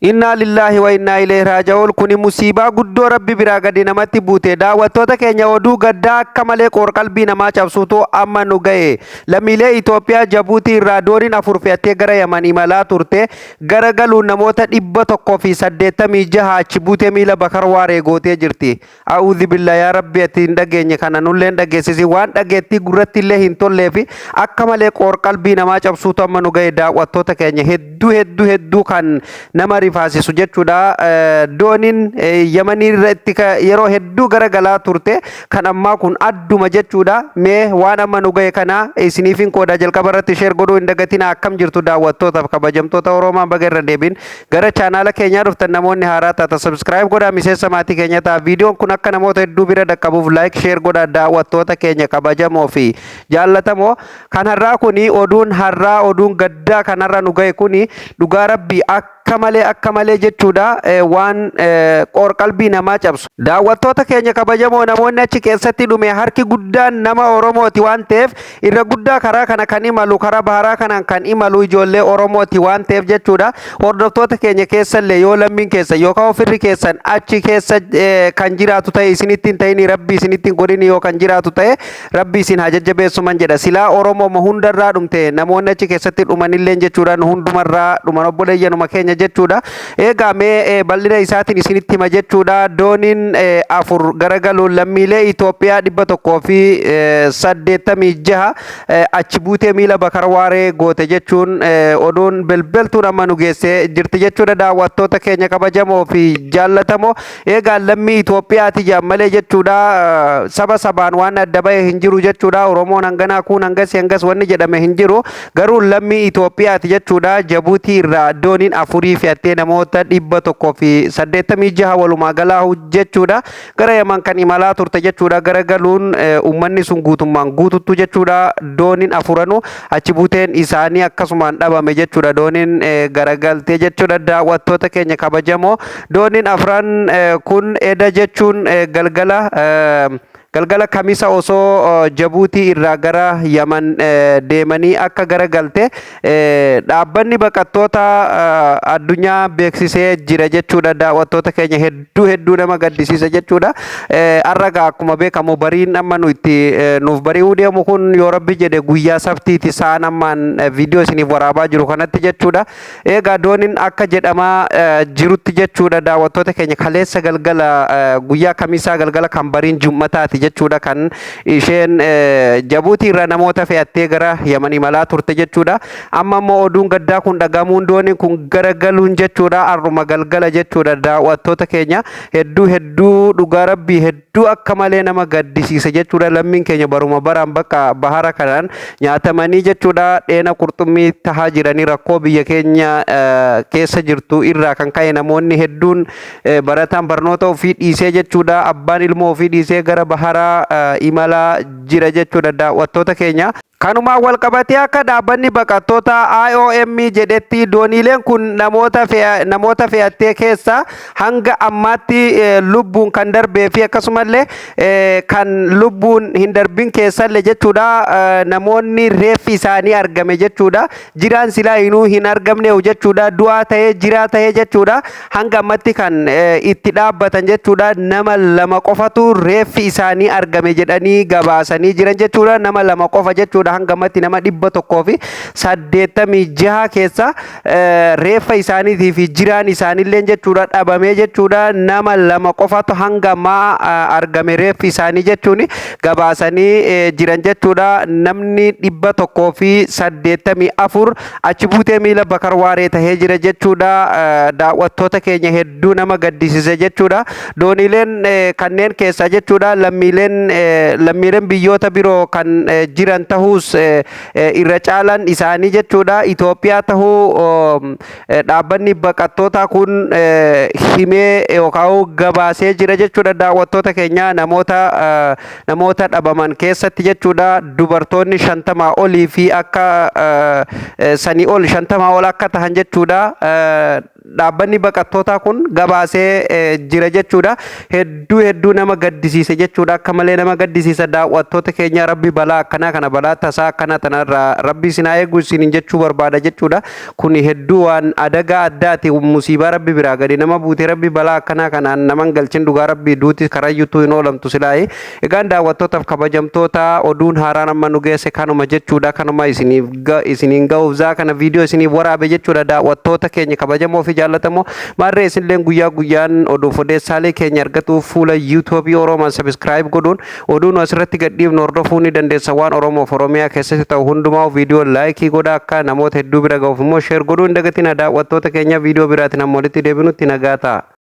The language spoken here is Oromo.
Inna lillahi wa inna ilaihi raaji'uun kuni musiibaa guddoo rabbi biraa gadi namatti buute daawwattoota keenya oduu gaddaa akka malee qalbii namaa cabsuutu amma nu ga'e lammiilee Itoophiyaa Jabuutii irraa dooniin afur fe'attee gara Yaman imalaa turte gara galuun namoota 186 achi buutee miila bakar waaree gootee jirti. A'uudhi billaa yaa rabbi ati hin dhageenye kana nullee hin dhageessisi waan dhageettii gurratti illee hin tolleefi akka malee qalbii namaa cabsuutu amma nu ga'e daawwattoota keenya hedduu kan nama rifaasisu jechuudha. Dooniin Yamanii irratti yeroo hedduu garagalaa turte kan ammaa kun adduma jechuudha. Mee waan amma nu ga'e kana isiniifin qooda jalqaba irratti sheer godhuu hin dagatina. Akkam jirtu daawwattootaaf kabajamtoota Oromoo baga irra deebiin gara chaanaala keenyaa dhuftan namoonni haaraa taata subscribe godhaa miseensa maatii keenya ta'a. Viidiyoon kun akka namoota hedduu bira dhaqqabuuf like sheer godhaa daawwattoota keenya kabajamoo fi jaallatamoo. Kan har'aa kuni oduun gaddaa kanarra nu ga'e kuni dhugaa rabbii akka malee jechuudha. Waan qalbii namaa cabsu daawwattoota keenya kabajamoo namoonni achi keessatti dhume harki guddaan nama Oromooti waan ta'eef irra guddaa karaa kana kan imalu karaa baharaa kanaan kan imalu ijoollee Oromooti waan ta'eef jechuudha. Hordoftoota keenya keessallee yoo lammiin keessa yookaan ofirri keessan achi keessa kan jiraatu ta'e isinitti hin ta'in rabbi isinitti hin godhin yoo kan jiraatu ta'e rabbi isin haa jajjabeessuman jedha. Silaa Oromoo hundarraa dhumte namoonni achi keessatti dhumanillee jechuudha nu hundumarraa dhuman obboleeyyanuma keenya jechuudha. Egaa mee bal'ina isaatiin isinitti hima jechuudha. Dooniin afur garagaluun lammiilee Itoophiyaa 186 achi buutee miila bakar waaree goote jechuun oduun belbeltuun amma nu geessee jirti jechuudha. Daawwattoota keenya kabajamoo fi jaallatamoo egaa lammii Itoophiyaati jaammalee jechuudha. Saba sabaan waan adda bahe hin jiru jechuudha. Oromoon hanganaa kun hangas wanni jedhame hin jiru garuu lammii Itoophiyaati jechuudha. Jabuutii irraa dooniin afurii fe'attee namoota 186 walumaa galaa jechuudha gara Yaman kan imalaa turte jechuudha. Gara galuun uummanni sun guutummaan guututtu jechuudha. Dooniin afuranuu achi buuteen isaanii akkasumaan dhabame jechuudha. Dooniin garagaltee jechuudha. Daawwattoota keenya kabajamoo dooniin afran kun eda jechuun galgala kamisa osoo Jabuutii irraa gara Yaman deemanii akka garagalte dhaabbanni baqattoota addunyaa beeksisee jira jechuudha. Daawwattoota keenya hedduu nama gaddisiisa jechuudha. Arraga akkuma beekamu bariin amma nuuf bari'uu deemu kun yoo rabbi jedhe guyyaa sabtiiti sa'aan ammaan viidiyoo isiniif waraabaa jiru kanatti jechuudha. Egaa dooniin akka jedhamaa jirutti jechuudha. Daawwattoota keenya kaleessa galgala guyyaa kamisaa galgala kan bariin jummataati jechuudha kan isheen Jabuutii irraa namoota fe'attee gara Yaman imalaa turte jechuudha. Amma immoo oduun gaddaa kun dhagamuun dooniin kun garagaluun jechuudha. Arruma galgala jechuudha. Daawwattoota keenya hedduu dhugaa rabbii hedduu akka malee nama gaddisiisa jechuudha. Lammiin keenya baruma baraan bakka bahara kanaan nyaatamanii jechuudha. Dheena qurxummii tahaa jiranii rakkoo biyya keenya keessa jirtu irraa kan ka'e namoonni hedduun barataan barnoota ofii dhiisee jechuudha. Abbaan ilmoo ofii dhiisee gara bahara imalaa jira jechuudha. Daawwattoota keenya kanumaan wal qabatee akka dhaabbanni baqattoota IOM jedhetti dooniileen kun namoota fe'attee keessa hanga ammaatti lubbuun kan darbee fi akkasumallee kan lubbuun hin darbin keessallee jechuudha. Namoonni reeffi isaanii argame jechuudha. Jiraan silaa inuu hin argamne jechuudha. Du'aa ta'ee jiraa ta'ee jechuudha. Hanga ammatti kan itti dhaabbatan jechuudha. Nama lama qofatu reeffi isaanii argame jedhanii gabaasanii jiran jechuudha. Nama lama qofa jechuudha. Hanga ammatti nama 186 keessa reeffa isaaniitii fi jiraan isaaniillee jechuudha dhabamee jechuudha. Nama lama qofatu hanga ammaa argame reeffi isaanii jechuun gabaasanii jiran jechuudha. Namni 184 achi buutee miila bakar waaree tahee jira jechuudha. Daawwattoota keenya hedduu nama gaddisiise jechuudha. Dooniileen kanneen keessa jechuudha lammiileen biyyoota biroo kan jiran tahuu irra caalan isaanii jechuudha Itoophiyaa tahuu dhaabbanni baqattoota kun himee yookaan gabaasee jira jechuudha. Daawwattoota keenya namoota dhabaman keessatti jechuudha dubartoonni 50 olii fi akka sanii ol 50 ol akka tahan jechuudha. dhaabbanni baqattootaa kun gabaasee jira jechuudha. Hedduu nama gaddisiise jechuudha. Akka malee nama gaddisiisa daawwattoota keenya rabbi balaa akkanaa kana balaa tasaa akkana tanarraa rabbi isin haa eegu isiniin jechuu barbaada jechuudha. Kun hedduu waan adagaa addaati musiibaa rabbi biraa gadi nama buute rabbi balaa akkanaa kanaan naman galchin dhugaa rabbi duuti karayyuutu hin oolamtu silaayi. Egaan daawwattootaaf kabajamtoota oduun haaraan amma nu geesse kanuma jechuudha. Kanuma isiniin ga'uuf kana viidiyoo isiniif waraabe jechuudha. Daawwattoota keenya kabajamoo fi jaallatamoo maarree isinilleen guyyaa guyyaan oduuf odeessaalee keenya argatuuf fuula yuutuubii Oromoon sabiskiraayib godhuun oduun asirratti gadhiifnu hordofuu ni dandeessa. Waan Oromoof Oromiyaa keessatti ta'u hundumaa viidiyoo laayikii godhaa akka namoota hedduu bira ga'uuf immoo sheer godhuu hin dagatina. Daawwattoota keenya viidiyoo biraatiin amma walitti deebinutti nagaa ta'a.